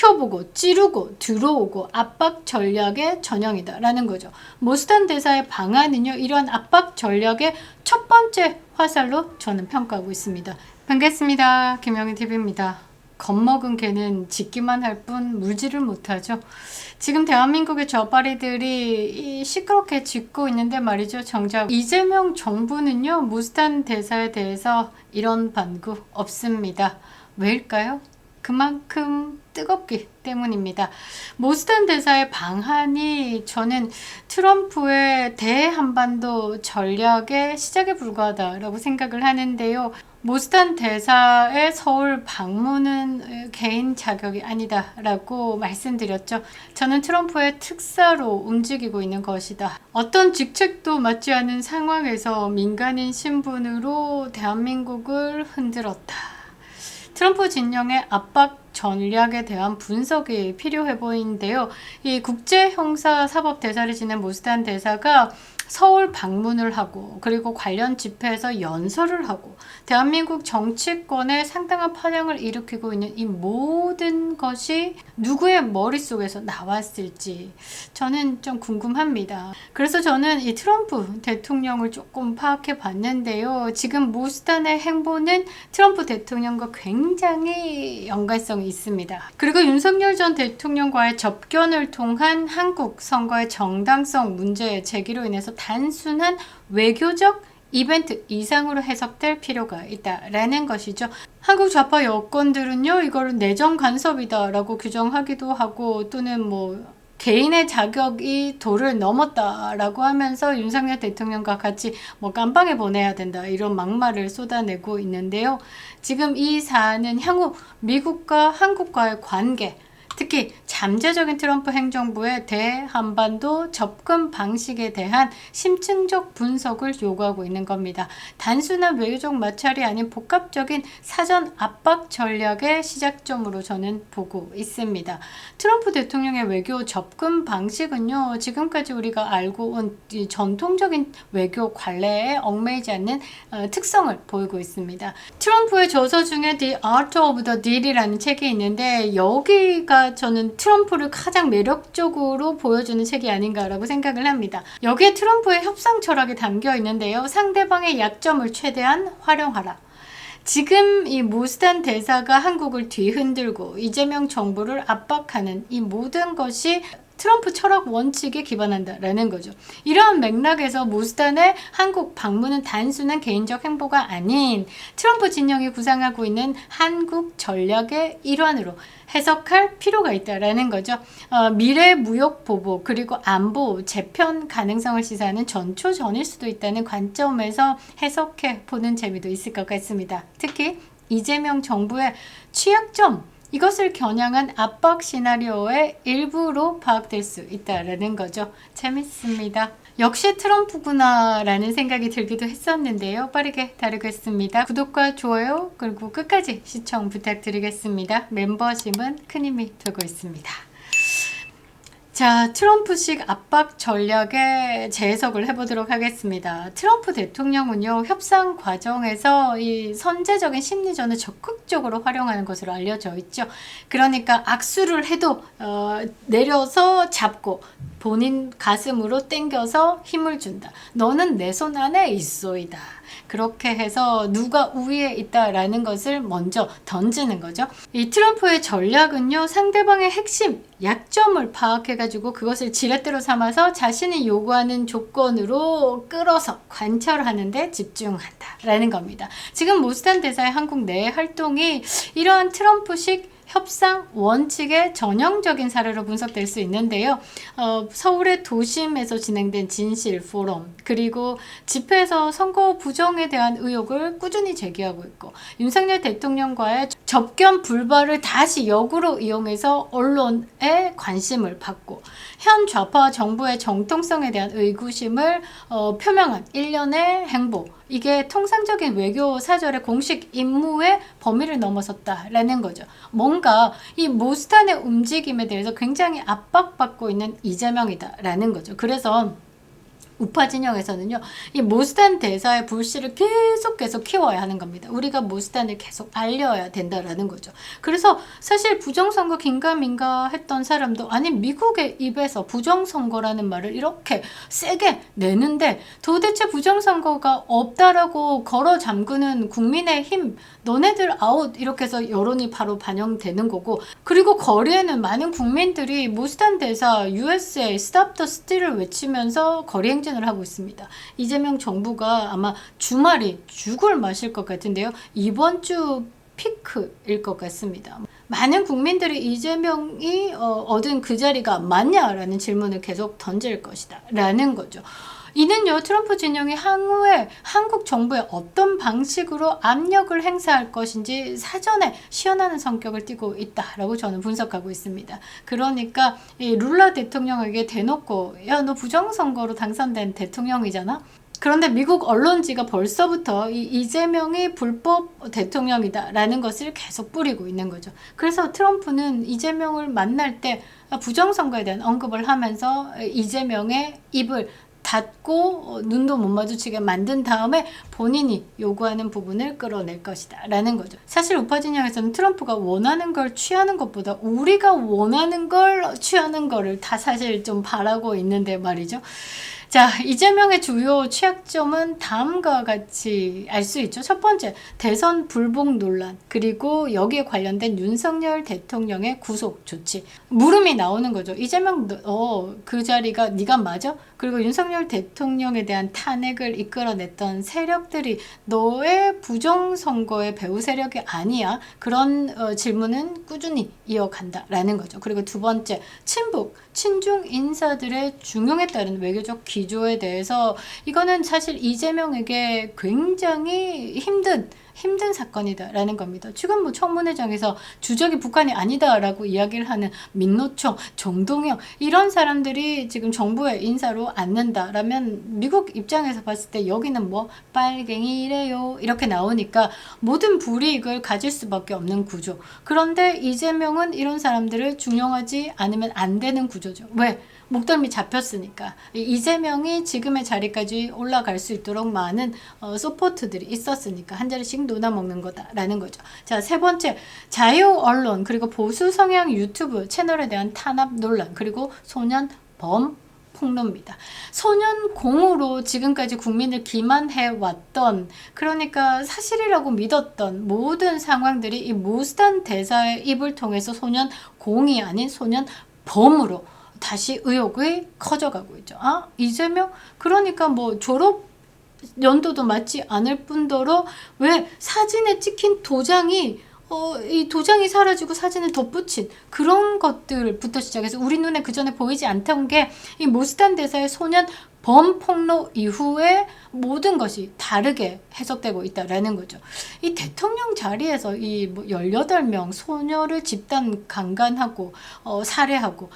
지켜보고 찌르고 들어오고 압박 전략의 전형이다라는 거죠. 모스탄 대사의 방안은요, 이런 압박 전략의 첫 번째 화살로 저는 평가하고 있습니다. 반갑습니다. 김영희TV입니다. 겁먹은 개는 짖기만 할 뿐 물지를 못하죠. 지금 대한민국의 저바리들이 시끄럽게 짖고 있는데 말이죠. 정작 이재명 정부는요, 모스탄 대사에 대해서 이런 반구 없습니다. 왜일까요? 그만큼 뜨겁기 때문입니다. 모스탄 대사의 방한이 저는 트럼프의 대한반도 전략의 시작에 불과하다라고 생각을 하는데요. 모스탄 대사의 서울 방문은 개인 자격이 아니다라고 말씀드렸죠. 저는 트럼프의 특사로 움직이고 있는 것이다. 어떤 직책도 맡지 않은 상황에서 민간인 신분으로 대한민국을 흔들었다. 트럼프 진영의 압박 전략에 대한 분석이 필요해 보이는데요. 이 국제형사사법대사를 지낸 모스탄 대사가 서울 방문을 하고 그리고 관련 집회에서 연설을 하고 대한민국 정치권에 상당한 파장을 일으키고 있는 이 모든 것이 누구의 머릿속에서 나왔을지 저는 좀 궁금합니다. 그래서 저는 이 트럼프 대통령을 조금 파악해 봤는데요. 지금 모스탄의 행보는 트럼프 대통령과 굉장히 연관성이 있습니다. 그리고 윤석열 전 대통령과의 접견을 통한 한국 선거의 정당성 문제 제기로 인해서 단순한 외교적 이벤트 이상으로 해석될 필요가 있다라는 것이죠. 한국 좌파 여권들은요, 이거를 내정 간섭이다라고 규정하기도 하고 또는 개인의 자격이 도를 넘었다라고 하면서 윤석열 대통령과 같이 깜방에 보내야 된다 이런 막말을 쏟아내고 있는데요. 지금 이 사안은 향후 미국과 한국과의 관계, 특히 잠재적인 트럼프 행정부의 대한반도 접근 방식에 대한 심층적 분석을 요구하고 있는 겁니다. 단순한 외교적 마찰이 아닌 복합적인 사전 압박 전략의 시작점으로 저는 보고 있습니다. 트럼프 대통령의 외교 접근 방식은요, 지금까지 우리가 알고 온 전통적인 외교 관례에 얽매이지 않는 특성을 보이고 있습니다. 트럼프의 저서 중에 The Art of the Deal이라는 책이 있는데 여기가 저는 트럼프를 가장 매력적으로 보여주는 책이 아닌가라고 생각을 합니다. 여기에 트럼프의 협상 철학이 담겨 있는데요. 상대방의 약점을 최대한 활용하라. 지금 이 모스탄 대사가 한국을 뒤흔들고 이재명 정부를 압박하는 이 모든 것이 트럼프 철학 원칙에 기반한다라는 거죠. 이러한 맥락에서 모스탄의 한국 방문은 단순한 개인적 행보가 아닌 트럼프 진영이 구상하고 있는 한국 전략의 일환으로 해석할 필요가 있다라는 거죠. 미래 무역 보복 그리고 안보 재편 가능성을 시사하는 전초전일 수도 있다는 관점에서 해석해 보는 재미도 있을 것 같습니다. 특히 이재명 정부의 취약점, 이것을 겨냥한 압박 시나리오의 일부로 파악될 수 있다라는 거죠. 재밌습니다. 역시 트럼프구나 라는 생각이 들기도 했었는데요. 빠르게 다루겠습니다. 구독과 좋아요 그리고 끝까지 시청 부탁드리겠습니다. 멤버십은 큰 힘이 되고 있습니다. 자, 트럼프식 압박 전략의 재해석을 해보도록 하겠습니다. 트럼프 대통령은요, 협상 과정에서 이 선제적인 심리전을 적극적으로 활용하는 것으로 알려져 있죠. 그러니까 악수를 해도 내려서 잡고 본인 가슴으로 당겨서 힘을 준다. 너는 내 손 안에 있소이다. 그렇게 해서 누가 우위에 있다라는 것을 먼저 던지는 거죠. 이 트럼프의 전략은요, 상대방의 핵심, 약점을 파악해가지고 그것을 지렛대로 삼아서 자신이 요구하는 조건으로 끌어서 관철하는 데 집중한다라는 겁니다. 지금 모스탄 대사의 한국 내 활동이 이러한 트럼프식 협상 원칙의 전형적인 사례로 분석될 수 있는데요. 서울의 도심에서 진행된 진실 포럼, 그리고 집회에서 선거 부정에 대한 의혹을 꾸준히 제기하고 있고, 윤석열 대통령과의 접견 불발을 다시 역으로 이용해서 언론의 관심을 받고, 현 좌파 정부의 정통성에 대한 의구심을 표명한 일련의 행보, 이게 통상적인 외교 사절의 공식 임무의 범위를 넘어섰다라는 거죠. 뭔가 이 모스탄의 움직임에 대해서 굉장히 압박받고 있는 이재명이다라는 거죠. 그래서 우파 진영에서는요, 이 모스탄 대사의 불씨를 계속 키워야 하는 겁니다. 우리가 모스탄을 계속 알려야 된다라는 거죠. 그래서 사실 부정선거 긴가민가 했던 사람도, 아니 미국의 입에서 부정선거라는 말을 이렇게 세게 내는데 도대체 부정선거가 없다라고 걸어 잠그는 국민의힘, 너네들 아웃, 이렇게 해서 여론이 바로 반영되는 거고, 그리고 거리에는 많은 국민들이 모스탄 대사 USA Stop the Steal을 외치면서 거리 행진을 하고 있습니다. 이재명 정부가 아마 주말이 죽을 맛일 것 같은데요. 이번 주 피크일 것 같습니다. 많은 국민들이 이재명이 얻은 그 자리가 맞냐라는 질문을 계속 던질 것이다 라는 거죠. 이는요, 트럼프 진영이 향후에 한국 정부에 어떤 방식으로 압력을 행사할 것인지 사전에 시연하는 성격을 띠고 있다라고 저는 분석하고 있습니다. 그러니까 이 룰라 대통령에게 대놓고, 야, 너 부정선거로 당선된 대통령이잖아? 그런데 미국 언론지가 벌써부터 이 이재명이 불법 대통령이다 라는 것을 계속 뿌리고 있는 거죠. 그래서 트럼프는 이재명을 만날 때 부정선거에 대한 언급을 하면서 이재명의 입을 닫고 눈도 못 마주치게 만든 다음에 본인이 요구하는 부분을 끌어낼 것이다 라는 거죠. 사실 우파 진영에서는 트럼프가 원하는 걸 취하는 것보다 우리가 원하는 걸 취하는 거를 다 사실 좀 바라고 있는데 말이죠. 자, 이재명의 주요 취약점은 다음과 같이 알 수 있죠. 첫 번째, 대선 불복 논란, 그리고 여기에 관련된 윤석열 대통령의 구속 조치. 물음이 나오는 거죠. 이재명, 그 자리가 네가 맞아? 그리고 윤석열 대통령에 대한 탄핵을 이끌어냈던 세력들이 너의 부정선거의 배후 세력이 아니야? 그런 질문은 꾸준히 이어간다라는 거죠. 그리고 두 번째, 친북, 친중 인사들의 중용에 따른 외교적 기조에 대해서 이거는 사실 이재명에게 굉장히 힘든 사건이다라는 겁니다. 지금 뭐 청문회장에서 주적이 북한이 아니다라고 이야기를 하는 민노총, 정동영 이런 사람들이 지금 정부의 인사로 앉는다라면 미국 입장에서 봤을 때 여기는 뭐 빨갱이래요 이렇게 나오니까 모든 불이익을 가질 수밖에 없는 구조. 그런데 이재명은 이런 사람들을 중용하지 않으면 안 되는 구조죠. 왜? 목덜미 잡혔으니까. 이재명이 지금의 자리까지 올라갈 수 있도록 많은 서포트들이 있었으니까 한 자리씩 논아먹는 거다라는 거죠. 자, 세 번째, 자유 언론 그리고 보수 성향 유튜브 채널에 대한 탄압 논란, 그리고 소년 범 폭로입니다. 소년공으로 지금까지 국민을 기만해 왔던, 그러니까 사실이라고 믿었던 모든 상황들이 이 모스탄 대사의 입을 통해서 소년공이 아닌 소년범으로 다시 의혹이 커져가고 있죠. 아, 이재명? 그러니까 뭐 졸업 연도도 맞지 않을 뿐더러 왜 사진에 찍힌 도장이 이 도장이 사라지고 사진을 덧붙인 그런 것들부터 시작해서 우리 눈에 그 전에 보이지 않던 게 이 모스탄 대사의 소년 범폭로 이후에 모든 것이 다르게 해석되고 있다라는 거죠. 이 대통령 자리에서 이 뭐 18명 소녀를 집단 강간하고 살해하고,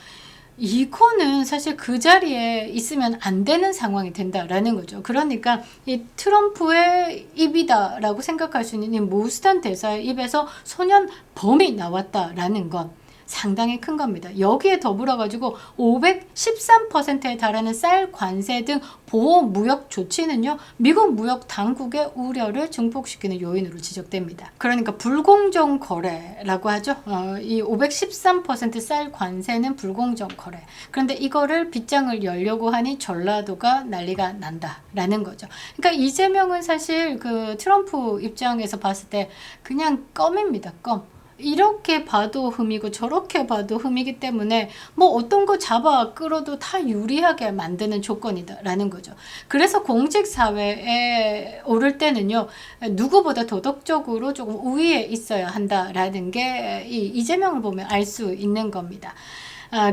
이거는 사실 그 자리에 있으면 안 되는 상황이 된다라는 거죠. 그러니까 이 트럼프의 입이다라고 생각할 수 있는 이 모스탄 대사의 입에서 소년범이 나왔다라는 건 상당히 큰 겁니다. 여기에 더불어가지고 513%에 달하는 쌀 관세 등 보호 무역 조치는요, 미국 무역 당국의 우려를 증폭시키는 요인으로 지적됩니다. 그러니까 불공정 거래라고 하죠. 이 513%쌀 관세는 불공정 거래. 그런데 이거를 빗장을 열려고 하니 전라도가 난리가 난다라는 거죠. 그러니까 이재명은 사실 그 트럼프 입장에서 봤을 때 그냥 껌입니다. 껌. 이렇게 봐도 흠이고 저렇게 봐도 흠이기 때문에 뭐 어떤 거 잡아 끌어도 다 유리하게 만드는 조건이다라는 거죠. 그래서 공직사회에 오를 때는요, 누구보다 도덕적으로 조금 우위에 있어야 한다라는 게 이재명을 보면 알 수 있는 겁니다.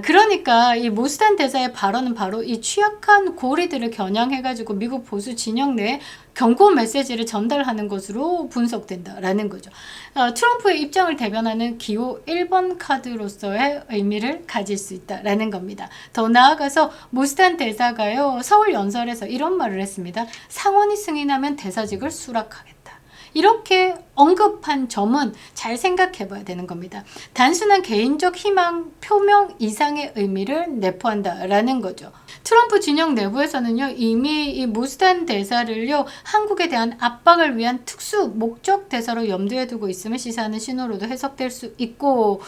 그러니까 이 모스탄 대사의 발언은 바로 이 취약한 고리들을 겨냥해가지고 미국 보수 진영 내에 경고 메시지를 전달하는 것으로 분석된다라는 거죠. 트럼프의 입장을 대변하는 기호 1번 카드로서의 의미를 가질 수 있다라는 겁니다. 더 나아가서 모스탄 대사가요, 서울 연설에서 이런 말을 했습니다. 상원이 승인하면 대사직을 수락하겠다. 이렇게 언급한 점은 잘 생각해 봐야 되는 겁니다. 단순한 개인적 희망 표명 이상의 의미를 내포한다라는 거죠. 트럼프 진영 내부에서는요, 이미 이 모스탄 대사를요, 한국에 대한 압박을 위한 특수 목적 대사로 염두에 두고 있음을 시사하는 신호로도 해석될 수 있고,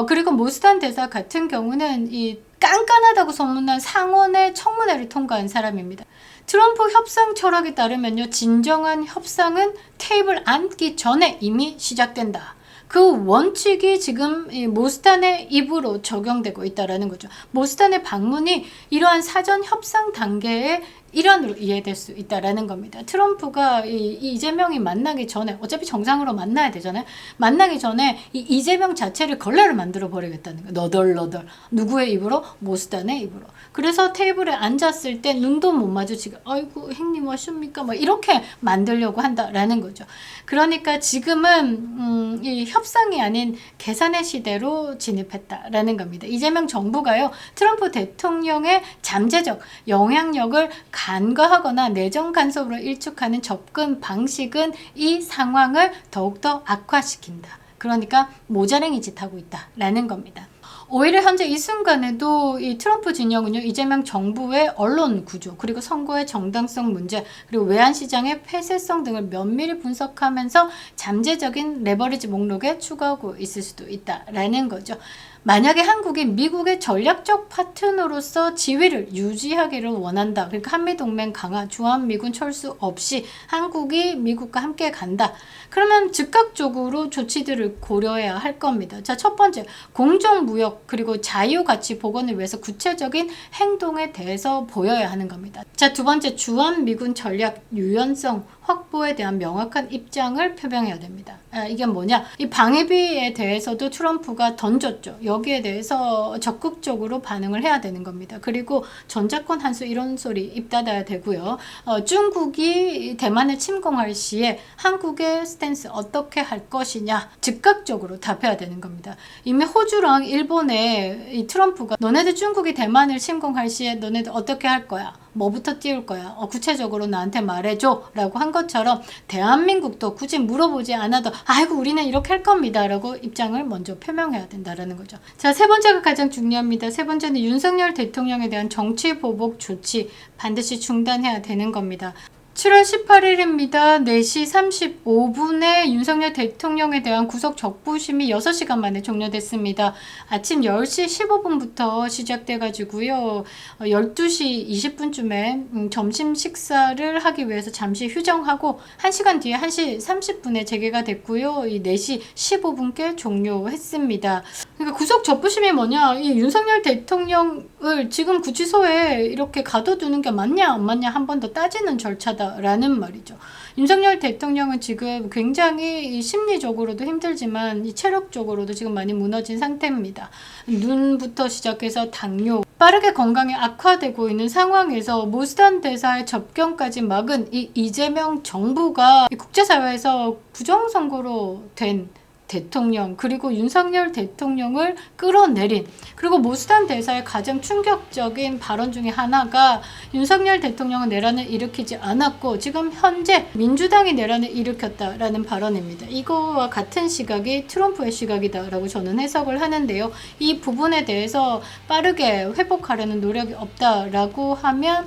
그리고 모스탄 대사 같은 경우는 이 깐깐하다고 소문난 상원의 청문회를 통과한 사람입니다. 트럼프 협상 철학에 따르면요, 진정한 협상은 테이블 앉기 전에 이미 시작된다. 그 원칙이 지금 이 모스탄의 입으로 적용되고 있다라는 거죠. 모스탄의 방문이 이러한 사전 협상 단계의 일환으로 이해될 수 있다라는 겁니다. 트럼프가 이재명이 만나기 전에, 어차피 정상으로 만나야 되잖아요. 만나기 전에 이재명 자체를 걸레를 만들어 버리겠다는 거예요. 너덜너덜. 누구의 입으로? 모스탄의 입으로. 그래서 테이블에 앉았을 때 눈도 못 마주치고, 아이고 형님 와십니까? 뭐 이렇게 만들려고 한다라는 거죠. 그러니까 지금은 이 협상이 아닌 계산의 시대로 진입했다라는 겁니다. 이재명 정부가요, 트럼프 대통령의 잠재적 영향력을 간과하거나 내정 간섭으로 일축하는 접근 방식은 이 상황을 더욱더 악화시킨다. 그러니까 모자랭이 짓 하고 있다라는 겁니다. 오히려 현재 이 순간에도 이 트럼프 진영은요, 이재명 정부의 언론 구조, 그리고 선거의 정당성 문제, 그리고 외환시장의 폐쇄성 등을 면밀히 분석하면서 잠재적인 레버리지 목록에 추가하고 있을 수도 있다라는 거죠. 만약에 한국이 미국의 전략적 파트너로서 지위를 유지하기를 원한다. 그러니까 한미동맹 강화, 주한미군 철수 없이 한국이 미국과 함께 간다. 그러면 즉각적으로 조치들을 고려해야 할 겁니다. 자, 첫 번째, 공정무역 그리고 자유가치 복원을 위해서 구체적인 행동에 대해서 보여야 하는 겁니다. 자, 두 번째, 주한미군 전략 유연성 확보에 대한 명확한 입장을 표명해야 됩니다. 이게 뭐냐? 이 방위비에 대해서도 트럼프가 던졌죠. 여기에 대해서 적극적으로 반응을 해야 되는 겁니다. 그리고 전자권 환수 이런 소리 입 닫아야 되고요. 중국이 대만을 침공할 시에 한국의 스탠스 어떻게 할 것이냐 즉각적으로 답해야 되는 겁니다. 이미 호주랑 일본에 이 트럼프가 너네들 중국이 대만을 침공할 시에 너네들 어떻게 할 거야? 뭐부터 띄울 거야? 구체적으로 나한테 말해줘 라고 한 것처럼 대한민국도 굳이 물어보지 않아도 아이고 우리는 이렇게 할 겁니다 라고 입장을 먼저 표명해야 된다라는 거죠. 자, 세 번째가 가장 중요합니다. 세 번째는 윤석열 대통령에 대한 정치 보복 조치 반드시 중단해야 되는 겁니다. 7월 18일입니다. 4시 35분에 윤석열 대통령에 대한 구속 적부심이 6시간 만에 종료됐습니다. 아침 10시 15분부터 시작돼가지고요. 12시 20분쯤에 점심 식사를 하기 위해서 잠시 휴정하고 1시간 뒤에 1시 30분에 재개가 됐고요. 4시 15분께 종료했습니다. 그러니까 구속 적부심이 뭐냐? 이 윤석열 대통령을 지금 구치소에 이렇게 가둬두는 게 맞냐 안 맞냐 한 번 더 따지는 절차다. 라는 말이죠. 윤석열 대통령은 지금 굉장히 심리적으로도 힘들지만 이 체력적으로도 지금 많이 무너진 상태입니다. 눈부터 시작해서 당뇨, 빠르게 건강이 악화되고 있는 상황에서 모스탄 대사의 접견까지 막은 이 이재명 정부가 국제사회에서 부정선거로 된 대통령 그리고 윤석열 대통령을 끌어내린 그리고 모스탄 대사의 가장 충격적인 발언 중에 하나가 윤석열 대통령은 내란을 일으키지 않았고 지금 현재 민주당이 내란을 일으켰다라는 발언입니다. 이거와 같은 시각이 트럼프의 시각이다라고 저는 해석을 하는데요. 이 부분에 대해서 빠르게 회복하려는 노력이 없다라고 하면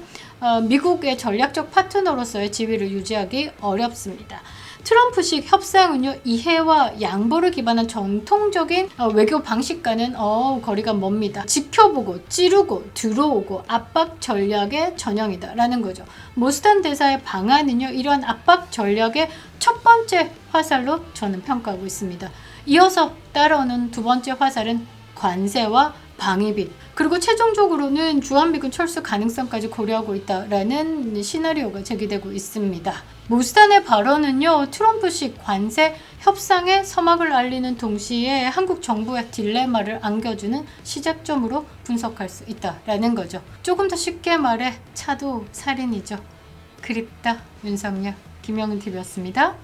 미국의 전략적 파트너로서의 지위를 유지하기 어렵습니다. 트럼프식 협상은요, 이해와 양보를 기반한 전통적인 외교 방식과는 거리가 멉니다. 지켜보고 찌르고 들어오고 압박 전략의 전형이다라는 거죠. 모스탄 대사의 방안은요, 이러한 압박 전략의 첫 번째 화살로 저는 평가하고 있습니다. 이어서 따라오는 두 번째 화살은 관세와 방위비 그리고 최종적으로는 주한미군 철수 가능성까지 고려하고 있다라는 시나리오가 제기되고 있습니다. 모스탄의 발언은요, 트럼프식 관세 협상의 서막을 알리는 동시에 한국 정부의 딜레마를 안겨주는 시작점으로 분석할 수 있다라는 거죠. 조금 더 쉽게 말해 차도 살인이죠. 그립다 윤석열. 김영은 TV였습니다.